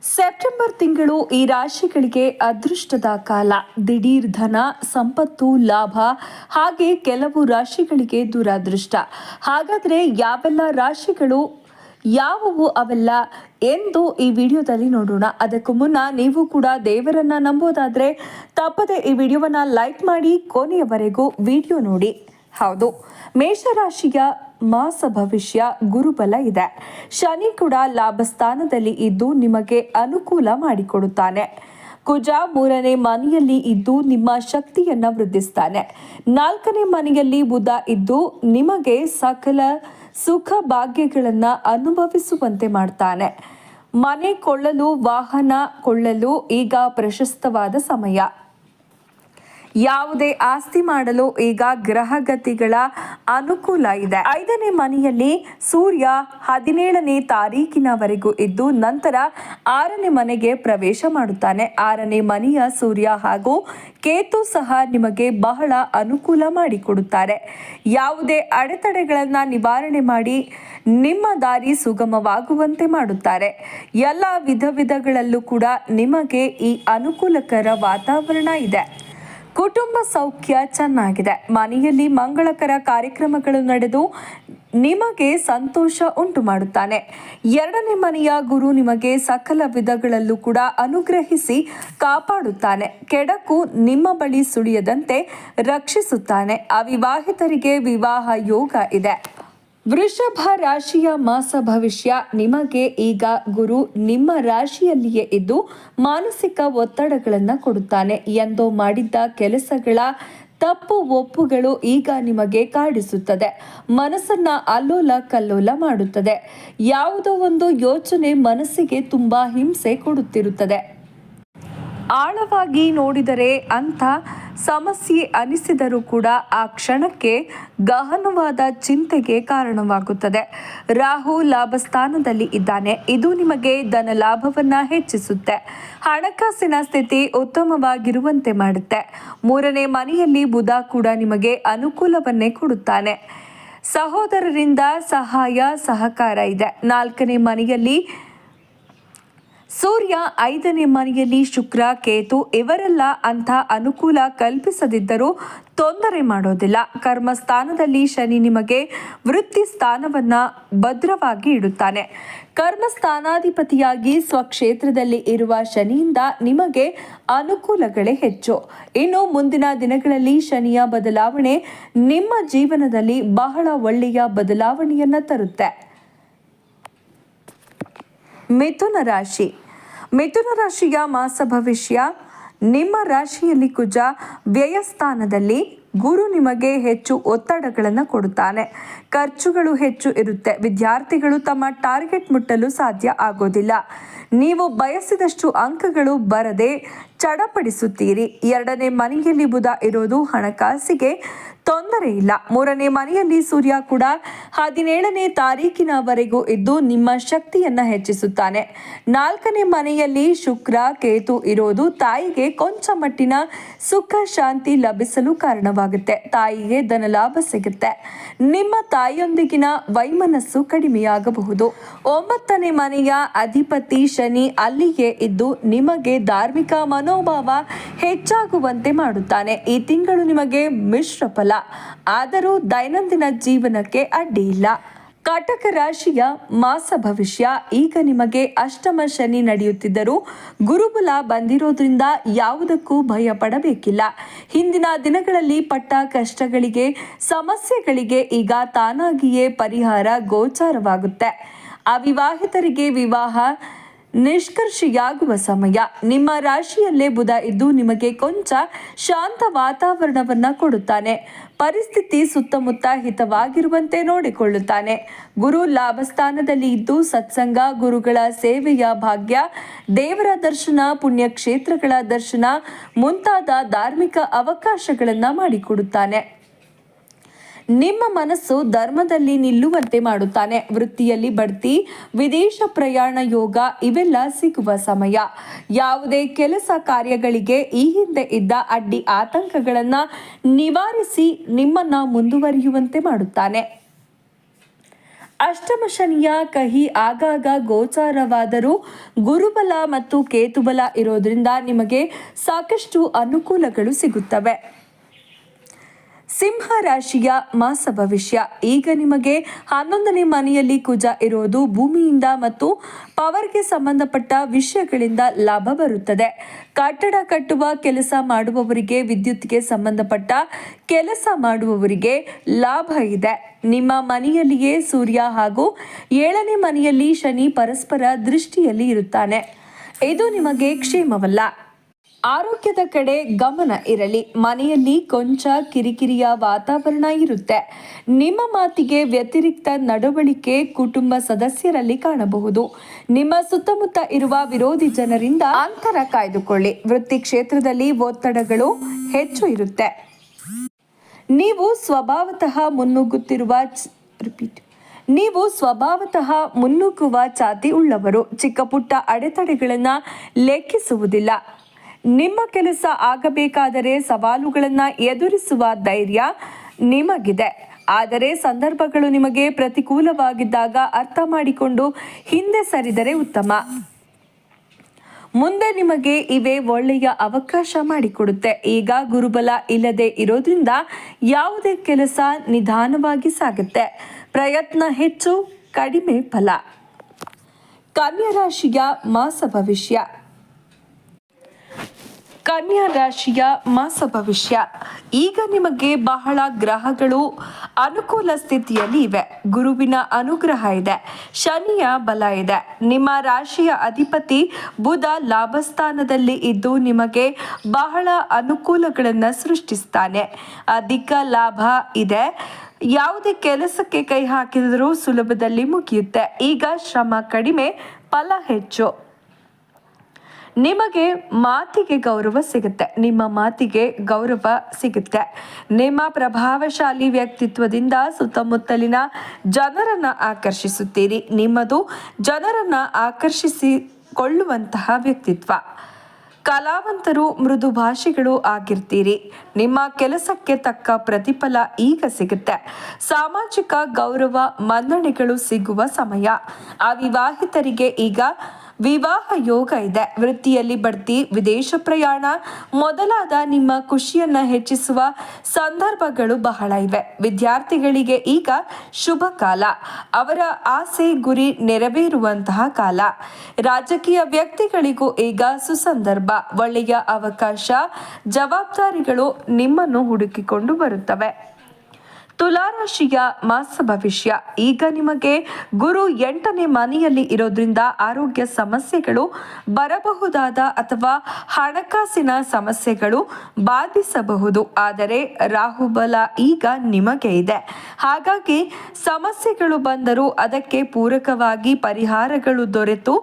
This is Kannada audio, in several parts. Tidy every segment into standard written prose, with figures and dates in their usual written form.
ಸೆಪ್ಟೆಂಬರ್ ತಿಂಗಳು ಈ ರಾಶಿಗಳಿಗೆ ಅದೃಷ್ಟದ ಕಾಲ. ದಿಢೀರ್ ಧನ, ಸಂಪತ್ತು, ಲಾಭ, ಹಾಗೆ ಕೆಲವು ರಾಶಿಗಳಿಗೆ ದುರಾದೃಷ್ಟ. ಹಾಗಾದರೆ ಯಾವೆಲ್ಲ ರಾಶಿಗಳು ಯಾವುವು ಅವೆಲ್ಲ ಎಂದು ಈ ವಿಡಿಯೋದಲ್ಲಿ ನೋಡೋಣ. ಅದಕ್ಕೂ ಮುನ್ನ ನೀವು ಕೂಡ ದೇವರನ್ನ ನಂಬೋದಾದ್ರೆ ತಪ್ಪದೆ ಈ ವಿಡಿಯೋವನ್ನ ಲೈಕ್ ಮಾಡಿ ಕೊನೆಯವರೆಗೂ ವಿಡಿಯೋ ನೋಡಿ. ಹೌದು, ಮೇಷರಾಶಿಯ ಮಾಸ ಭವಿಷ್ಯ ಗುರುಬಲ ಇದೆ. ಶನಿ ಕೂಡ ಲಾಭ ಸ್ಥಾನದಲ್ಲಿ ಇದ್ದು ನಿಮಗೆ ಅನುಕೂಲ ಮಾಡಿಕೊಡುತ್ತಾನೆ. ಕುಜ 3ನೇ ಮನೆಯಲ್ಲಿ ಇದ್ದು ನಿಮ್ಮ ಶಕ್ತಿಯನ್ನ ವೃದ್ಧಿಸ್ತಾನೆ. 4ನೇ ಮನೆಯಲ್ಲಿ ಬುಧ ಇದ್ದು ನಿಮಗೆ ಸಕಲ ಸುಖ ಭಾಗ್ಯಗಳನ್ನ ಅನುಭವಿಸುವಂತೆ ಮಾಡ್ತಾನೆ. ಮನೆ ಕೊಳ್ಳಲು, ವಾಹನ ಕೊಳ್ಳಲು ಈಗ ಪ್ರಶಸ್ತವಾದ ಸಮಯ. ಯಾವುದೇ ಆಸ್ತಿ ಮಾಡಲು ಈಗ ಗ್ರಹಗತಿಗಳ ಅನುಕೂಲ ಇದೆ. 5ನೇ ಮನೆಯಲ್ಲಿ ಸೂರ್ಯ 17ನೇ ತಾರೀಕಿನವರೆಗೂ ಇದ್ದು ನಂತರ 6ನೇ ಮನೆಗೆ ಪ್ರವೇಶ ಮಾಡುತ್ತಾನೆ. 6ನೇ ಮನೆಯ ಸೂರ್ಯ ಹಾಗೂ ಕೇತು ಸಹ ನಿಮಗೆ ಬಹಳ ಅನುಕೂಲ ಮಾಡಿಕೊಡುತ್ತಾರೆ. ಯಾವುದೇ ಅಡೆತಡೆಗಳನ್ನ ನಿವಾರಣೆ ಮಾಡಿ ನಿಮ್ಮ ದಾರಿ ಸುಗಮವಾಗುವಂತೆ ಮಾಡುತ್ತಾರೆ. ಎಲ್ಲ ವಿಧಗಳಲ್ಲೂ ಕೂಡ ನಿಮಗೆ ಈ ಅನುಕೂಲಕರ ವಾತಾವರಣ ಇದೆ. ಕುಟುಂಬ ಸೌಖ್ಯ ಚೆನ್ನಾಗಿದೆ. ಮನೆಯಲ್ಲಿ ಮಂಗಳಕರ ಕಾರ್ಯಕ್ರಮಗಳು ನಡೆದು ನಿಮಗೆ ಸಂತೋಷ ಉಂಟು ಮಾಡುತ್ತಾನೆ. 2ನೇ ಮನೆಯ ಗುರು ನಿಮಗೆ ಸಕಲ ವಿಧಗಳಲ್ಲೂ ಕೂಡ ಅನುಗ್ರಹಿಸಿ ಕಾಪಾಡುತ್ತಾನೆ. ಕೆಡಕು ನಿಮ್ಮ ಬಳಿ ಸುಳಿಯದಂತೆ ರಕ್ಷಿಸುತ್ತಾನೆ. ಅವಿವಾಹಿತರಿಗೆ ವಿವಾಹ ಯೋಗ ಇದೆ. ವೃಷಭ ರಾಶಿಯ ಮಾಸ ಭವಿಷ್ಯ. ನಿಮಗೆ ಈಗ ಗುರು ನಿಮ್ಮ ರಾಶಿಯಲ್ಲಿಯೇ ಇದ್ದು ಮಾನಸಿಕ ಒತ್ತಡಗಳನ್ನು ಕೊಡುತ್ತಾನೆ. ಎಂದೋ ಮಾಡಿದ್ದ ಕೆಲಸಗಳ ತಪ್ಪು ಒಪ್ಪುಗಳು ಈಗ ನಿಮಗೆ ಕಾಡಿಸುತ್ತದೆ. ಮನಸ್ಸನ್ನ ಅಲ್ಲೋಲ ಕಲ್ಲೋಲ ಮಾಡುತ್ತದೆ. ಯಾವುದೋ ಒಂದು ಯೋಚನೆ ಮನಸ್ಸಿಗೆ ತುಂಬಾ ಹಿಂಸೆ ಕೊಡುತ್ತಿರುತ್ತದೆ. ಆಳವಾಗಿ ನೋಡಿದರೆ ಅಂಥ ಸಮಸ್ಯೆ ಅನಿಸಿದರೂ ಕೂಡ ಆ ಕ್ಷಣಕ್ಕೆ ಗಹನವಾದ ಚಿಂತೆಗೆ ಕಾರಣವಾಗುತ್ತದೆ. ರಾಹು ಲಾಭಸ್ಥಾನದಲ್ಲಿ ಇದ್ದಾನೆ. ಇದು ನಿಮಗೆ ಧನ ಲಾಭವನ್ನ ಹೆಚ್ಚಿಸುತ್ತೆ. ಹಣಕಾಸಿನ ಸ್ಥಿತಿ ಉತ್ತಮವಾಗಿರುವಂತೆ ಮಾಡುತ್ತೆ. 3ನೇ ಮನೆಯಲ್ಲಿ ಬುಧ ಕೂಡ ನಿಮಗೆ ಅನುಕೂಲವನ್ನೇ ಕೊಡುತ್ತಾನೆ. ಸಹೋದರರಿಂದ ಸಹಾಯ ಸಹಕಾರ ಇದೆ. 4ನೇ ಮನೆಯಲ್ಲಿ ಸೂರ್ಯ, 5ನೇ ಮನೆಯಲ್ಲಿ ಶುಕ್ರ, ಕೇತು ಇವರೆಲ್ಲ ಅಂಥ ಅನುಕೂಲ ಕಲ್ಪಿಸದಿದ್ದರೂ ತೊಂದರೆ ಮಾಡೋದಿಲ್ಲ. ಕರ್ಮಸ್ಥಾನದಲ್ಲಿ ಶನಿ ನಿಮಗೆ ವೃತ್ತಿ ಸ್ಥಾನವನ್ನ ಭದ್ರವಾಗಿ ಇಡುತ್ತಾನೆ. ಕರ್ಮಸ್ಥಾನಾಧಿಪತಿಯಾಗಿ ಸ್ವಕ್ಷೇತ್ರದಲ್ಲಿ ಇರುವ ಶನಿಯಿಂದ ನಿಮಗೆ ಅನುಕೂಲಗಳೇ ಹೆಚ್ಚು. ಇನ್ನು ಮುಂದಿನ ದಿನಗಳಲ್ಲಿ ಶನಿಯ ಬದಲಾವಣೆ ನಿಮ್ಮ ಜೀವನದಲ್ಲಿ ಬಹಳ ಒಳ್ಳೆಯ ಬದಲಾವಣೆಯನ್ನ ತರುತ್ತೆ. ಮಿಥುನ ರಾಶಿ. ಮಿಥುನ ರಾಶಿಯ ಮಾಸ ಭವಿಷ್ಯ. ನಿಮ್ಮ ರಾಶಿಯಲ್ಲಿ ಕುಜ ವ್ಯಯಸ್ಥಾನದಲ್ಲಿ, ಗುರು ನಿಮಗೆ ಹೆಚ್ಚು ಒತ್ತಡಗಳನ್ನು ಕೊಡುತ್ತಾನೆ. ಖರ್ಚುಗಳು ಹೆಚ್ಚು ಇರುತ್ತೆ. ವಿದ್ಯಾರ್ಥಿಗಳು ತಮ್ಮ ಟಾರ್ಗೆಟ್ ಮುಟ್ಟಲು ಸಾಧ್ಯ ಆಗೋದಿಲ್ಲ. ನೀವು ಬಯಸಿದಷ್ಟು ಅಂಕಗಳು ಬರದೆ ಚಡಪಡಿಸುತ್ತೀರಿ. 2ನೇ ಮನೆಯಲ್ಲಿ ಬುಧ ಇರೋದು ಹಣಕಾಸಿಗೆ ತೊಂದರೆ ಇಲ್ಲ. 3ನೇ ಮನೆಯಲ್ಲಿ ಸೂರ್ಯ ಕೂಡ 17ನೇ ತಾರೀಕಿನವರೆಗೂ ಇದ್ದು ನಿಮ್ಮ ಶಕ್ತಿಯನ್ನ ಹೆಚ್ಚಿಸುತ್ತಾನೆ. 4ನೇ ಮನೆಯಲ್ಲಿ ಶುಕ್ರ, ಕೇತು ಇರೋದು ತಾಯಿಗೆ ಕೊಂಚ ಮಟ್ಟಿನ ಸುಖ ಶಾಂತಿ ಲಭಿಸಲು ಕಾರಣವಾಗುತ್ತೆ. ತಾಯಿಗೆ ಧನ ಲಾಭ ಸಿಗುತ್ತೆ. ನಿಮ್ಮ ತಾಯಿಯೊಂದಿಗಿನ ವೈಮನಸ್ಸು ಕಡಿಮೆಯಾಗಬಹುದು. 9ನೇ ಮನೆಯ ಅಧಿಪತಿ ಶನಿ ಅಲ್ಲಿಯೇ ಇದ್ದು ನಿಮಗೆ ಧಾರ್ಮಿಕ ಮನೋಭಾವ ಹೆಚ್ಚಾಗುವಂತೆ ಮಾಡುತ್ತಾನೆ. ಈ ತಿಂಗಳು ನಿಮಗೆ ಮಿಶ್ರ ಫಲ, ಆದರೂ ದೈನಂದಿನ ಜೀವನಕ್ಕೆ ಅಡ್ಡಿ ಇಲ್ಲ. ಕಟಕ ರಾಶಿಯ ಮಾಸ ಭವಿಷ್ಯ. ಈಗ ನಿಮಗೆ ಅಷ್ಟಮ ಶನಿ ನಡೆಯುತ್ತಿದ್ದರೂ ಗುರುಬಲ ಬಂದಿರೋದ್ರಿಂದ ಯಾವುದಕ್ಕೂ ಭಯ ಪಡಬೇಕಿಲ್ಲ. ಹಿಂದಿನ ದಿನಗಳಲ್ಲಿ ಪಟ್ಟ ಕಷ್ಟಗಳಿಗೆ, ಸಮಸ್ಯೆಗಳಿಗೆ ಈಗ ತಾನಾಗಿಯೇ ಪರಿಹಾರ ಗೋಚಾರವಾಗುತ್ತೆ. ಅವಿವಾಹಿತರಿಗೆ ವಿವಾಹ ನಿಷ್ಕರ್ಷೆಯಾಗುವ ಸಮಯ. ನಿಮ್ಮ ರಾಶಿಯಲ್ಲೇ ಬುಧ ಇದ್ದು ನಿಮಗೆ ಕೊಂಚ ಶಾಂತ ವಾತಾವರಣವನ್ನ ಕೊಡುತ್ತಾನೆ. ಪರಿಸ್ಥಿತಿ ಸುತ್ತಮುತ್ತ ಹಿತವಾಗಿರುವಂತೆ ನೋಡಿಕೊಳ್ಳುತ್ತಾನೆ. ಗುರು ಲಾಭಸ್ಥಾನದಲ್ಲಿ ಇದ್ದು ಸತ್ಸಂಗ, ಗುರುಗಳ ಸೇವೆಯ ಭಾಗ್ಯ, ದೇವರ ದರ್ಶನ, ಪುಣ್ಯಕ್ಷೇತ್ರಗಳ ದರ್ಶನ ಮುಂತಾದ ಧಾರ್ಮಿಕ ಅವಕಾಶಗಳನ್ನ ಮಾಡಿಕೊಡುತ್ತಾನೆ. ನಿಮ್ಮ ಮನಸ್ಸು ಧರ್ಮದಲ್ಲಿ ನಿಲ್ಲುವಂತೆ ಮಾಡುತ್ತಾನೆ. ವೃತ್ತಿಯಲ್ಲಿ ಬಡ್ತಿ, ವಿದೇಶ ಪ್ರಯಾಣ ಯೋಗ ಇವೆಲ್ಲ ಸಿಗುವ ಸಮಯ. ಯಾವುದೇ ಕೆಲಸ ಕಾರ್ಯಗಳಿಗೆ ಈ ಹಿಂದೆ ಇದ್ದ ಅಡ್ಡಿ ಆತಂಕಗಳನ್ನ ನಿವಾರಿಸಿ ನಿಮ್ಮನ್ನ ಮುಂದುವರಿಯುವಂತೆ ಮಾಡುತ್ತಾನೆ. ಅಷ್ಟಮ ಶನಿಯ ಕಹಿ ಆಗಾಗ ಗೋಚಾರವಾದರೂ ಗುರುಬಲ ಮತ್ತು ಕೇತುಬಲ ಇರೋದ್ರಿಂದ ನಿಮಗೆ ಸಾಕಷ್ಟು ಅನುಕೂಲಗಳು ಸಿಗುತ್ತವೆ. ಸಿಂಹ ರಾಶಿಯ ಮಾಸ ಭವಿಷ್ಯ. ಈಗ ನಿಮಗೆ 11ನೇ ಮನೆಯಲ್ಲಿ ಕುಜ ಇರೋದು ಭೂಮಿಯಿಂದ ಮತ್ತು ಪವರ್ಗೆ ಸಂಬಂಧಪಟ್ಟ ವಿಷಯಗಳಿಂದ ಲಾಭ ಬರುತ್ತದೆ. ಕಟ್ಟಡ ಕಟ್ಟುವ ಕೆಲಸ ಮಾಡುವವರಿಗೆ, ವಿದ್ಯುತ್ಗೆ ಸಂಬಂಧಪಟ್ಟ ಕೆಲಸ ಮಾಡುವವರಿಗೆ ಲಾಭ ಇದೆ. ನಿಮ್ಮ ಮನೆಯಲ್ಲಿಯೇ ಸೂರ್ಯ ಹಾಗೂ 7ನೇ ಮನೆಯಲ್ಲಿ ಶನಿ ಪರಸ್ಪರ ದೃಷ್ಟಿಯಲ್ಲಿ ಇರುತ್ತಾನೆ. ಇದು ನಿಮಗೆ ಕ್ಷೇಮವಲ್ಲ. ಆರೋಗ್ಯದ ಕಡೆ ಗಮನ ಇರಲಿ. ಮನೆಯಲ್ಲಿ ಕೊಂಚ ಕಿರಿಕಿರಿಯ ವಾತಾವರಣ ಇರುತ್ತೆ. ನಿಮ್ಮ ಮಾತಿಗೆ ವ್ಯತಿರಿಕ್ತ ನಡವಳಿಕೆ ಕುಟುಂಬ ಸದಸ್ಯರಲ್ಲಿ ಕಾಣಬಹುದು. ನಿಮ್ಮ ಸುತ್ತಮುತ್ತ ಇರುವ ವಿರೋಧಿ ಜನರಿಂದ ಅಂತರ ಕಾಯ್ದುಕೊಳ್ಳಿ. ವೃತ್ತಿ ಕ್ಷೇತ್ರದಲ್ಲಿ ಒತ್ತಡಗಳು ಹೆಚ್ಚು ಇರುತ್ತೆ. ನೀವು ಸ್ವಭಾವತಃ ಮುನ್ನುಗ್ಗುವ ಛಾತಿ ಉಳ್ಳವರು. ಚಿಕ್ಕ ಪುಟ್ಟ ಅಡೆತಡೆಗಳನ್ನು ಲೆಕ್ಕಿಸುವುದಿಲ್ಲ. ನಿಮ್ಮ ಕೆಲಸ ಆಗಬೇಕಾದರೆ ಸವಾಲುಗಳನ್ನು ಎದುರಿಸುವ ಧೈರ್ಯ ನಿಮಗಿದೆ. ಆದರೆ ಸಂದರ್ಭಗಳು ನಿಮಗೆ ಪ್ರತಿಕೂಲವಾಗಿದ್ದಾಗ ಅರ್ಥ ಮಾಡಿಕೊಂಡು ಹಿಂದೆ ಸರಿದರೆ ಉತ್ತಮ. ಮುಂದೆ ನಿಮಗೆ ಇವೇ ಒಳ್ಳೆಯ ಅವಕಾಶ ಮಾಡಿಕೊಡುತ್ತೆ. ಈಗ ಗುರುಬಲ ಇಲ್ಲದೆ ಇರೋದ್ರಿಂದ ಯಾವುದೇ ಕೆಲಸ ನಿಧಾನವಾಗಿ ಸಾಗುತ್ತೆ. ಪ್ರಯತ್ನ ಹೆಚ್ಚು, ಕಡಿಮೆ ಫಲ. ಕನ್ಯಾ ರಾಶಿಯ ಮಾಸ ಭವಿಷ್ಯ. ಕನ್ಯಾ ರಾಶಿಯ ಮಾಸ ಭವಿಷ್ಯ. ಈಗ ನಿಮಗೆ ಬಹಳ ಗ್ರಹಗಳು ಅನುಕೂಲ ಸ್ಥಿತಿಯಲ್ಲಿ ಇವೆ. ಗುರುವಿನ ಅನುಗ್ರಹ ಇದೆ, ಶನಿಯ ಬಲ ಇದೆ. ನಿಮ್ಮ ರಾಶಿಯ ಅಧಿಪತಿ ಬುಧ ಲಾಭಸ್ಥಾನದಲ್ಲಿ ಇದ್ದು ನಿಮಗೆ ಬಹಳ ಅನುಕೂಲಗಳನ್ನು ಸೃಷ್ಟಿಸ್ತಾನೆ. ಅಧಿಕ ಲಾಭ ಇದೆ. ಯಾವುದೇ ಕೆಲಸಕ್ಕೆ ಕೈ ಹಾಕಿದರೂ ಸುಲಭದಲ್ಲಿ ಮುಗಿಯುತ್ತೆ. ಈಗ ಶ್ರಮ ಕಡಿಮೆ, ಫಲ ಹೆಚ್ಚು. ನಿಮಗೆ ಮಾತಿಗೆ ಗೌರವ ಸಿಗುತ್ತೆ. ನಿಮ್ಮ ಪ್ರಭಾವಶಾಲಿ ವ್ಯಕ್ತಿತ್ವದಿಂದ ಸುತ್ತಮುತ್ತಲಿನ ಜನರನ್ನ ಆಕರ್ಷಿಸುತ್ತೀರಿ. ನಿಮ್ಮದು ಜನರನ್ನ ಆಕರ್ಷಿಸಿಕೊಳ್ಳುವಂತಹ ವ್ಯಕ್ತಿತ್ವ. ಕಲಾವಂತರು, ಮೃದು ಭಾಷಿಗಳು ಆಗಿರ್ತೀರಿ. ನಿಮ್ಮ ಕೆಲಸಕ್ಕೆ ತಕ್ಕ ಪ್ರತಿಫಲ ಈಗ ಸಿಗುತ್ತೆ. ಸಾಮಾಜಿಕ ಗೌರವ, ಮನ್ನಣೆಗಳು ಸಿಗುವ ಸಮಯ. ಅವಿವಾಹಿತರಿಗೆ ಈಗ ವಿವಾಹ ಯೋಗ ಇದೆ. ವೃತ್ತಿಯಲ್ಲಿ ಬಡ್ತಿ, ವಿದೇಶ ಪ್ರಯಾಣ ಮೊದಲಾದ ನಿಮ್ಮ ಖುಷಿಯನ್ನ ಹೆಚ್ಚಿಸುವ ಸಂದರ್ಭಗಳು ಬಹಳ ಇವೆ. ವಿದ್ಯಾರ್ಥಿಗಳಿಗೆ ಈಗ ಶುಭ ಕಾಲ. ಅವರ ಆಸೆ ಗುರಿ ನೆರವೇರುವಂತಹ ಕಾಲ. ರಾಜಕೀಯ ವ್ಯಕ್ತಿಗಳಿಗೂ ಈಗ ಸುಸಂದರ್ಭ. ಒಳ್ಳೆಯ ಅವಕಾಶ, ಜವಾಬ್ದಾರಿಗಳು ನಿಮ್ಮನ್ನು ಹುಡುಕಿಕೊಂಡು ಬರುತ್ತವೆ. ತುಲಾರಾಶಿಯ ಮಾಸ ಭವಿಷ್ಯ. ಈಗ ನಿಮಗೆ ಗುರು 8ನೇ ಮನೆಯಲ್ಲಿ ಇರೋದ್ರಿಂದ ಆರೋಗ್ಯ ಸಮಸ್ಯೆಗಳು ಬರಬಹುದಾದ ಅಥವಾ ಹಣಕಾಸಿನ ಸಮಸ್ಯೆಗಳು ಬಾಧಿಸಬಹುದು. ಆದರೆ ರಾಹುಬಲ ಈಗ ನಿಮಗೆ ಇದೆ. ಹಾಗಾಗಿ ಸಮಸ್ಯೆಗಳು ಬಂದರೂ ಅದಕ್ಕೆ ಪೂರಕವಾಗಿ ಪರಿಹಾರಗಳು ದೊರೆತು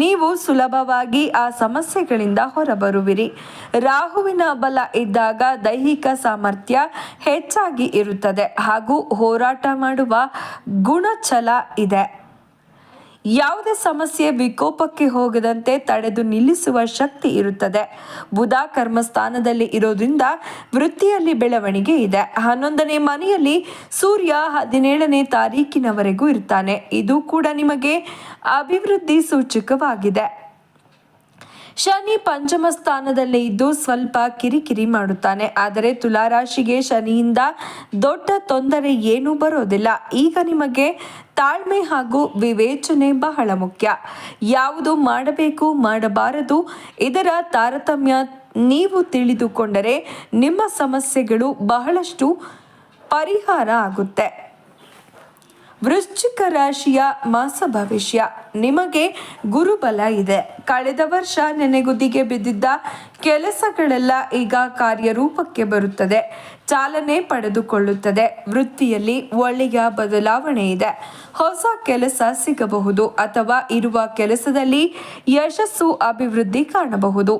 ನೀವು ಸುಲಭವಾಗಿ ಆ ಸಮಸ್ಯೆಗಳಿಂದ ಹೊರಬರುವಿರಿ. ರಾಹುವಿನ ಬಲ ಇದ್ದಾಗ ದೈಹಿಕ ಸಾಮರ್ಥ್ಯ ಹೆಚ್ಚಾಗಿ ಇರುತ್ತದೆ ಹಾಗೂ ಹೋರಾಟ ಮಾಡುವ ಗುಣಛಲ ಇದೆ. ಯಾವುದೇ ಸಮಸ್ಯೆ ವಿಕೋಪಕ್ಕೆ ಹೋಗದಂತೆ ತಡೆದು ನಿಲ್ಲಿಸುವ ಶಕ್ತಿ ಇರುತ್ತದೆ. ಬುಧ ಕರ್ಮಸ್ಥಾನದಲ್ಲಿ ಇರೋದ್ರಿಂದ ವೃತ್ತಿಯಲ್ಲಿ ಬೆಳವಣಿಗೆ ಇದೆ. 11ನೇ ಮನೆಯಲ್ಲಿ ಸೂರ್ಯ 17ನೇ ತಾರೀಕಿನವರೆಗೂ ಇರ್ತಾನೆ. ಇದು ಕೂಡ ನಿಮಗೆ ಅಭಿವೃದ್ಧಿ ಸೂಚಕವಾಗಿದೆ. ಶನಿ ಪಂಚಮ ಸ್ಥಾನದಲ್ಲಿ ಇದ್ದು ಸ್ವಲ್ಪ ಕಿರಿಕಿರಿ ಮಾಡುತ್ತಾನೆ. ಆದರೆ ತುಲಾರಾಶಿಗೆ ಶನಿಯಿಂದ ದೊಡ್ಡ ತೊಂದರೆ ಏನೂ ಬರೋದಿಲ್ಲ. ಈಗ ನಿಮಗೆ ತಾಳ್ಮೆ ಹಾಗೂ ವಿವೇಚನೆ ಬಹಳ ಮುಖ್ಯ. ಯಾವುದು ಮಾಡಬೇಕು, ಮಾಡಬಾರದು ಇದರ ತಾರತಮ್ಯ ನೀವು ತಿಳಿದುಕೊಂಡರೆ ನಿಮ್ಮ ಸಮಸ್ಯೆಗಳು ಬಹಳಷ್ಟು ಪರಿಹಾರ ಆಗುತ್ತೆ. ವೃಶ್ಚಿಕ ರಾಶಿಯ ಮಾಸ ಭವಿಷ್ಯ. ನಿಮಗೆ ಗುರುಬಲ ಇದೆ. ಕಳೆದ ವರ್ಷ ನೆನೆಗುದಿಗೆ ಬಿದ್ದಿದ್ದ ಕೆಲಸಗಳೆಲ್ಲ ಈಗ ಕಾರ್ಯರೂಪಕ್ಕೆ ಬರುತ್ತದೆ, ಚಾಲನೆ ಪಡೆದುಕೊಳ್ಳುತ್ತದೆ. ವೃತ್ತಿಯಲ್ಲಿ ಒಳ್ಳೆಯ ಬದಲಾವಣೆ ಇದೆ. ಹೊಸ ಕೆಲಸ ಸಿಗಬಹುದು ಅಥವಾ ಇರುವ ಕೆಲಸದಲ್ಲಿ ಯಶಸ್ಸು, ಅಭಿವೃದ್ಧಿ ಕಾಣಬಹುದು.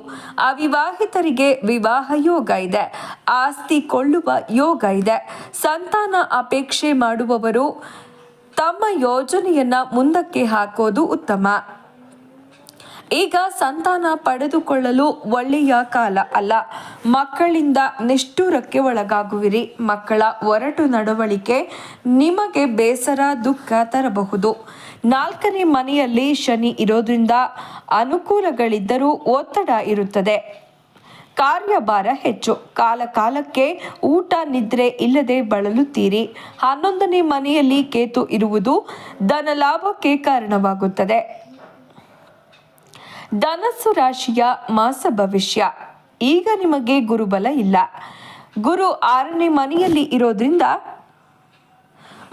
ಅವಿವಾಹಿತರಿಗೆ ವಿವಾಹ ಯೋಗ ಇದೆ. ಆಸ್ತಿ ಕೊಳ್ಳುವ ಯೋಗ ಇದೆ. ಸಂತಾನ ಅಪೇಕ್ಷೆ ಮಾಡುವವರು ತಮ್ಮ ಯೋಜನೆಯನ್ನ ಮುಂದಕ್ಕೆ ಹಾಕೋದು ಉತ್ತಮ. ಈಗ ಸಂತಾನ ಪಡೆದುಕೊಳ್ಳಲು ಒಳ್ಳೆಯ ಕಾಲ ಅಲ್ಲ. ಮಕ್ಕಳಿಂದ ನಿಷ್ಠುರಕ್ಕೆ ಒಳಗಾಗುವಿರಿ. ಮಕ್ಕಳ ಒರಟು ನಡವಳಿಕೆ ನಿಮಗೆ ಬೇಸರ, ದುಃಖ ತರಬಹುದು. 4ನೇ ಮನೆಯಲ್ಲಿ ಶನಿ ಇರೋದ್ರಿಂದ ಅನುಕೂಲಗಳಿದ್ದರೂ ಒತ್ತಡ ಇರುತ್ತದೆ. ಕಾರ್ಯಭಾರ ಹೆಚ್ಚು. ಕಾಲಕ್ಕೆ ಊಟ ನಿದ್ರೆ ಇಲ್ಲದೆ ಬಳಲುತ್ತೀರಿ. 11ನೇ ಮನೆಯಲ್ಲಿ ಕೇತು ಇರುವುದು ಧನಲಾಭಕ್ಕೆ ಕಾರಣವಾಗುತ್ತದೆ. ಧನಸ್ಸು ರಾಶಿಯ ಮಾಸ ಭವಿಷ್ಯ. ಈಗ ನಿಮಗೆ ಗುರುಬಲ ಇಲ್ಲ. ಗುರು 6ನೇ ಮನೆಯಲ್ಲಿ ಇರೋದ್ರಿಂದ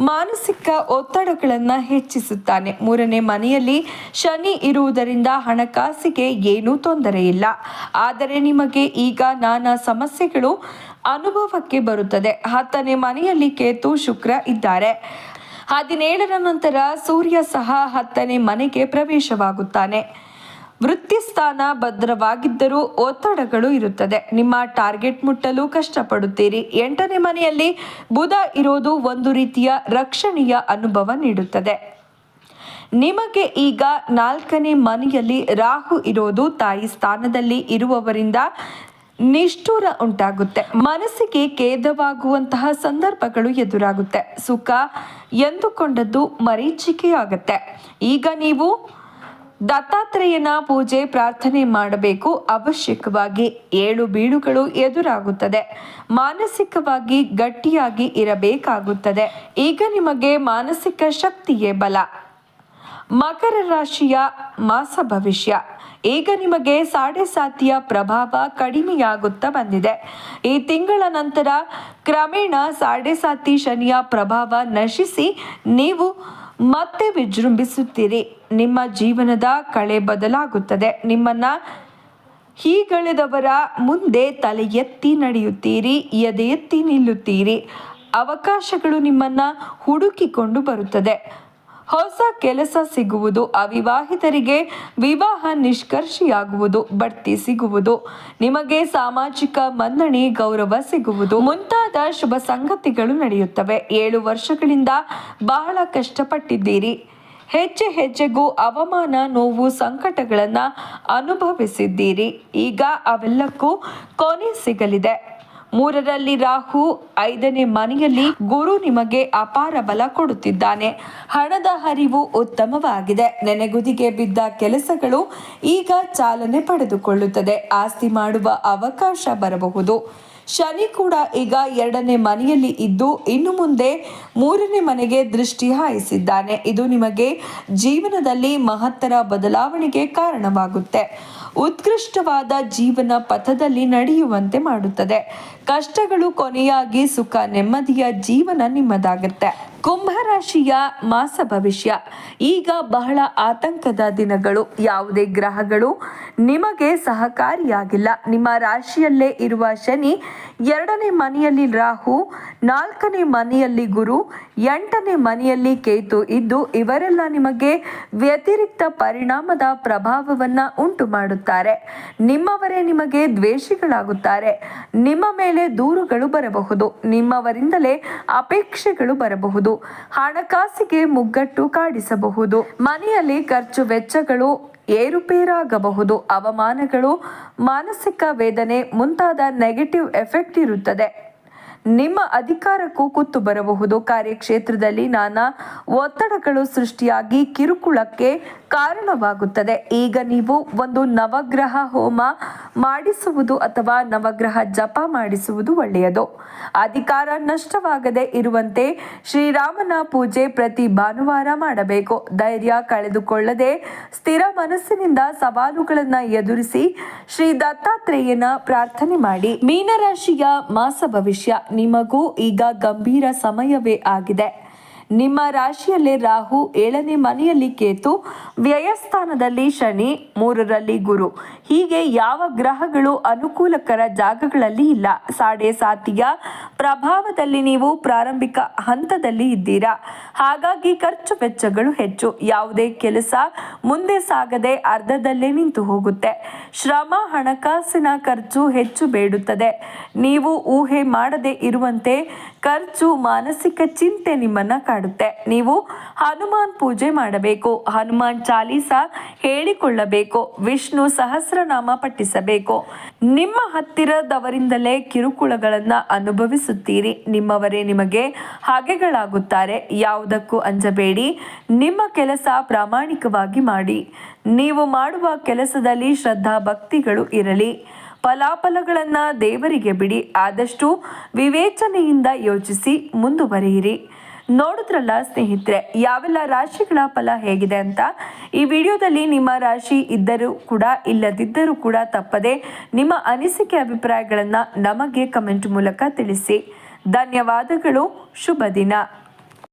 ಮಾನಸಿಕ ಒತ್ತಡಗಳನ್ನು ಹೆಚ್ಚಿಸುತ್ತಾನೆ. 3ನೇ ಮನೆಯಲ್ಲಿ ಶನಿ ಇರುವುದರಿಂದ ಹಣಕಾಸಿಗೆ ಏನೂ ತೊಂದರೆ ಇಲ್ಲ. ಆದರೆ ನಿಮಗೆ ಈಗ ನಾನಾ ಸಮಸ್ಯೆಗಳು ಅನುಭವಕ್ಕೆ ಬರುತ್ತದೆ. 10ನೇ ಮನೆಯಲ್ಲಿ ಕೇತು ಶುಕ್ರ ಇದ್ದಾರೆ. 17ರ ನಂತರ ಸೂರ್ಯ ಸಹ 10ನೇ ಮನೆಗೆ ಪ್ರವೇಶವಾಗುತ್ತಾನೆ. ವೃತ್ತಿಸ್ಥಾನ ಭದ್ರವಾಗಿದ್ದರೂ ಒತ್ತಡಗಳು ಇರುತ್ತದೆ. ನಿಮ್ಮ ಟಾರ್ಗೆಟ್ ಮುಟ್ಟಲು ಕಷ್ಟಪಡುತ್ತೀರಿ. 8ನೇ ಮನೆಯಲ್ಲಿ ಬುಧ ಇರೋದು ಒಂದು ರೀತಿಯ ರಕ್ಷಣೆಯ ಅನುಭವ ನೀಡುತ್ತದೆ. ನಿಮಗೆ ಈಗ 4ನೇ ಮನೆಯಲ್ಲಿ ರಾಹು ಇರೋದು ತಾಯಿ ಸ್ಥಾನದಲ್ಲಿ ಇರುವವರಿಂದ ನಿಷ್ಠುರ ಉಂಟಾಗುತ್ತೆ. ಮನಸ್ಸಿಗೆ ಖೇದವಾಗುವಂತಹ ಸಂದರ್ಭಗಳು ಎದುರಾಗುತ್ತೆ. ಸುಖ ಎಂದುಕೊಂಡದ್ದು ಮರೀಚಿಕೆಯಾಗುತ್ತೆ. ಈಗ ನೀವು ದತ್ತಾತ್ರೇಯನ ಪೂಜೆ ಪ್ರಾರ್ಥನೆ ಮಾಡಬೇಕು. ಅವಶ್ಯಕವಾಗಿ 7 ಬೀಳುಗಳು ಎದುರಾಗುತ್ತದೆ. ಮಾನಸಿಕವಾಗಿ ಗಟ್ಟಿಯಾಗಿ ಇರಬೇಕಾಗುತ್ತದೆ. ಈಗ ನಿಮಗೆ ಮಾನಸಿಕ ಶಕ್ತಿಯೇ ಬಲ. ಮಕರ ರಾಶಿಯ ಮಾಸ ಭವಿಷ್ಯ. ಈಗ ನಿಮಗೆ 7.5ಯ ಪ್ರಭಾವ ಕಡಿಮೆಯಾಗುತ್ತಾ ಬಂದಿದೆ. ಈ ತಿಂಗಳ ನಂತರ ಕ್ರಮೇಣ 7.5 ಶನಿಯ ಪ್ರಭಾವ ನಶಿಸಿ ನೀವು ಮತ್ತೆ ವಿಜೃಂಭಿಸುತ್ತೀರಿ. ನಿಮ್ಮ ಜೀವನದ ಕಳೆ ಬದಲಾಗುತ್ತದೆ. ನಿಮ್ಮನ್ನ ಹೀಗಳೆದವರ ಮುಂದೆ ತಲೆ ಎತ್ತಿ ನಡೆಯುತ್ತೀರಿ, ಎದೆ ಎತ್ತಿ ನಿಲ್ಲುತ್ತೀರಿ. ಅವಕಾಶಗಳು ನಿಮ್ಮನ್ನ ಹುಡುಕಿಕೊಂಡು ಬರುತ್ತದೆ. ಹೊಸ ಕೆಲಸ ಸಿಗುವುದು, ಅವಿವಾಹಿತರಿಗೆ ವಿವಾಹ ನಿಷ್ಕರ್ಷೆಯಾಗುವುದು, ಬಡ್ತಿ ಸಿಗುವುದು, ನಿಮಗೆ ಸಾಮಾಜಿಕ ಮನ್ನಣೆ ಗೌರವ ಸಿಗುವುದು ಮುಂತಾದ ಶುಭ ಸಂಗತಿಗಳು ನಡೆಯುತ್ತವೆ. 7 ವರ್ಷಗಳಿಂದ ಬಹಳ ಕಷ್ಟಪಟ್ಟಿದ್ದೀರಿ. ಹೆಜ್ಜೆಗೂ ಅವಮಾನ, ನೋವು, ಸಂಕಟಗಳನ್ನು ಅನುಭವಿಸಿದ್ದೀರಿ. ಈಗ ಅವೆಲ್ಲಕ್ಕೂ ಕೊನೆ ಸಿಗಲಿದೆ. 3ರಲ್ಲಿ ರಾಹು, 5ನೇ ಮನೆಯಲ್ಲಿ ಗುರು ನಿಮಗೆ ಅಪಾರ ಬಲ ಕೊಡುತ್ತಿದ್ದಾನೆ. ಹಣದ ಹರಿವು ಉತ್ತಮವಾಗಿದೆ. ನೆನೆಗುದಿಗೆ ಬಿದ್ದ ಕೆಲಸಗಳು ಈಗ ಚಾಲನೆ ಪಡೆದುಕೊಳ್ಳುತ್ತದೆ. ಆಸ್ತಿ ಮಾಡುವ ಅವಕಾಶ ಬರಬಹುದು. ಶನಿ ಕೂಡ ಈಗ 2ನೇ ಮನೆಯಲ್ಲಿ ಇದ್ದು ಇನ್ನು ಮುಂದೆ 3ನೇ ಮನೆಗೆ ದೃಷ್ಟಿ ಹಾಯಿಸಿದ್ದಾನೆ. ಇದು ನಿಮಗೆ ಜೀವನದಲ್ಲಿ ಮಹತ್ತರ ಬದಲಾವಣೆಗೆ ಕಾರಣವಾಗುತ್ತೆ. ಉತ್ಕೃಷ್ಟವಾದ ಜೀವನ ಪಥದಲ್ಲಿ ನಡೆಯುವಂತೆ ಮಾಡುತ್ತದೆ. ಕಷ್ಟಗಳು ಕೊನೆಯಾಗಿ ಸುಖ ನೆಮ್ಮದಿಯ ಜೀವನ ನಿಮ್ಮದಾಗುತ್ತೆ. ಕುಂಭರಾಶಿಯ ಮಾಸ ಭವಿಷ್ಯ. ಈಗ ಬಹಳ ಆತಂಕದ ದಿನಗಳು. ಯಾವುದೇ ಗ್ರಹಗಳು ನಿಮಗೆ ಸಹಕಾರಿಯಾಗಿಲ್ಲ. ನಿಮ್ಮ ರಾಶಿಯಲ್ಲೇ ಇರುವ ಶನಿ, 2ನೇ ಮನೆಯಲ್ಲಿ ರಾಹು, 4ನೇ ಮನೆಯಲ್ಲಿ ಗುರು, 8ನೇ ಮನೆಯಲ್ಲಿ ಕೇತು ಇದ್ದು ಇವರೆಲ್ಲ ನಿಮಗೆ ವ್ಯತಿರಿಕ್ತ ಪರಿಣಾಮದ ಪ್ರಭಾವವನ್ನ ಉಂಟು ಮಾಡುತ್ತಾರೆ. ನಿಮ್ಮವರೇ ನಿಮಗೆ ದ್ವೇಷಿಗಳಾಗುತ್ತಾರೆ. ನಿಮ್ಮ ಮೇಲೆ ದೂರುಗಳು ಬರಬಹುದು. ನಿಮ್ಮವರಿಂದಲೇ ಅಪೇಕ್ಷೆಗಳು ಬರಬಹುದು. ಹಣಕಾಸಿಗೆ ಮುಗ್ಗಟ್ಟು ಕಾಡಿಸಬಹುದು. ಮನೆಯಲ್ಲಿ ಖರ್ಚು ವೆಚ್ಚಗಳು ಏರುಪೇರಾಗಬಹುದು. ಅವಮಾನಗಳು, ಮಾನಸಿಕ ವೇದನೆ ಮುಂತಾದ ನೆಗೆಟಿವ್ ಎಫೆಕ್ಟ್ ಇರುತ್ತದೆ. ನಿಮ್ಮ ಅಧಿಕಾರಕ್ಕೂ ಕುತ್ತು ಬರಬಹುದು. ಕಾರ್ಯಕ್ಷೇತ್ರದಲ್ಲಿ ನಾನಾ ಒತ್ತಡಗಳು ಸೃಷ್ಟಿಯಾಗಿ ಕಿರುಕುಳಕ್ಕೆ ಕಾರಣವಾಗುತ್ತದೆ. ಈಗ ನೀವು ಒಂದು ನವಗ್ರಹ ಹೋಮ ಮಾಡಿಸುವುದು ಅಥವಾ ನವಗ್ರಹ ಜಪ ಮಾಡಿಸುವುದು ಒಳ್ಳೆಯದು. ಅಧಿಕಾರ ನಷ್ಟವಾಗದೆ ಇರುವಂತೆ ಶ್ರೀರಾಮನ ಪೂಜೆ ಪ್ರತಿ ಭಾನುವಾರ ಮಾಡಬೇಕು. ಧೈರ್ಯ ಕಳೆದುಕೊಳ್ಳದೆ ಸ್ಥಿರ ಮನಸ್ಸಿನಿಂದ ಸವಾಲುಗಳನ್ನು ಎದುರಿಸಿ ಶ್ರೀ ದತ್ತಾತ್ರೇಯನ ಪ್ರಾರ್ಥನೆ ಮಾಡಿ. ಮೀನರಾಶಿಯ ಮಾಸ ಭವಿಷ್ಯ. ನಿಮಗೂ ಈಗ ಗಂಭೀರ ಸಮಯವೇ ಆಗಿದೆ. ನಿಮ್ಮ ರಾಶಿಯಲ್ಲೇ ರಾಹು, 7ನೇ ಮನೆಯಲ್ಲಿ ಕೇತು, ವ್ಯಯಸ್ಥಾನದಲ್ಲಿ ಶನಿ, 3ರಲ್ಲಿ ಗುರು. ಹೀಗೆ ಯಾವ ಗ್ರಹಗಳು ಅನುಕೂಲಕರ ಜಾಗಗಳಲ್ಲಿ ಇಲ್ಲ. 7.5ಯ ಪ್ರಭಾವದಲ್ಲಿ ನೀವು ಪ್ರಾರಂಭಿಕ ಹಂತದಲ್ಲಿ ಇದ್ದೀರಾ. ಹಾಗಾಗಿ ಖರ್ಚು ವೆಚ್ಚಗಳು ಹೆಚ್ಚು. ಯಾವುದೇ ಕೆಲಸ ಮುಂದೆ ಸಾಗದೆ ಅರ್ಧದಲ್ಲೇ ನಿಂತು ಹೋಗುತ್ತೆ. ಶ್ರಮ, ಹಣಕಾಸಿನ ಖರ್ಚು ಹೆಚ್ಚು ಬೇಡುತ್ತದೆ. ನೀವು ಊಹೆ ಮಾಡದೆ ಇರುವಂತೆ ಖರ್ಚು, ಮಾನಸಿಕ ಚಿಂತೆ ನಿಮ್ಮನ್ನ ಕಾಡುತ್ತೆ. ಮಾಡುತ್ತೆ. ನೀವು ಹನುಮಾನ್ ಪೂಜೆ ಮಾಡಬೇಕು, ಹನುಮಾನ್ ಚಾಲೀಸ ಹೇಳಿಕೊಳ್ಳಬೇಕು, ವಿಷ್ಣು ಸಹಸ್ರನಾಮ ಪಠಿಸಬೇಕು. ನಿಮ್ಮ ಹತ್ತಿರದವರಿಂದಲೇ ಕಿರುಕುಳಗಳನ್ನ ಅನುಭವಿಸುತ್ತೀರಿ. ನಿಮ್ಮವರೇ ನಿಮಗೆ ಹಾಗೆಗಳಾಗುತ್ತಾರೆ. ಯಾವುದಕ್ಕೂ ಅಂಜಬೇಡಿ. ನಿಮ್ಮ ಕೆಲಸ ಪ್ರಾಮಾಣಿಕವಾಗಿ ಮಾಡಿ. ನೀವು ಮಾಡುವ ಕೆಲಸದಲ್ಲಿ ಶ್ರದ್ಧಾ ಭಕ್ತಿಗಳು ಇರಲಿ. ಫಲಾಫಲಗಳನ್ನು ದೇವರಿಗೆ ಬಿಡಿ. ಆದಷ್ಟು ವಿವೇಚನೆಯಿಂದ ಯೋಚಿಸಿ ಮುಂದುವರಿಯಿರಿ. ನೋಡಿದ್ರಲ್ಲ ಸ್ನೇಹಿತರೆ, ಯಾವೆಲ್ಲ ರಾಶಿಗಳ ಫಲ ಹೇಗಿದೆ ಅಂತ. ಈ ವಿಡಿಯೋದಲ್ಲಿ ನಿಮ್ಮ ರಾಶಿ ಇದ್ದರೂ ಕೂಡ ಇಲ್ಲದಿದ್ದರೂ ಕೂಡ ತಪ್ಪದೆ ನಿಮ್ಮ ಅನಿಸಿಕೆ ಅಭಿಪ್ರಾಯಗಳನ್ನು ನಮಗೆ ಕಮೆಂಟ್ ಮೂಲಕ ತಿಳಿಸಿ. ಧನ್ಯವಾದಗಳು. ಶುಭ ದಿನ.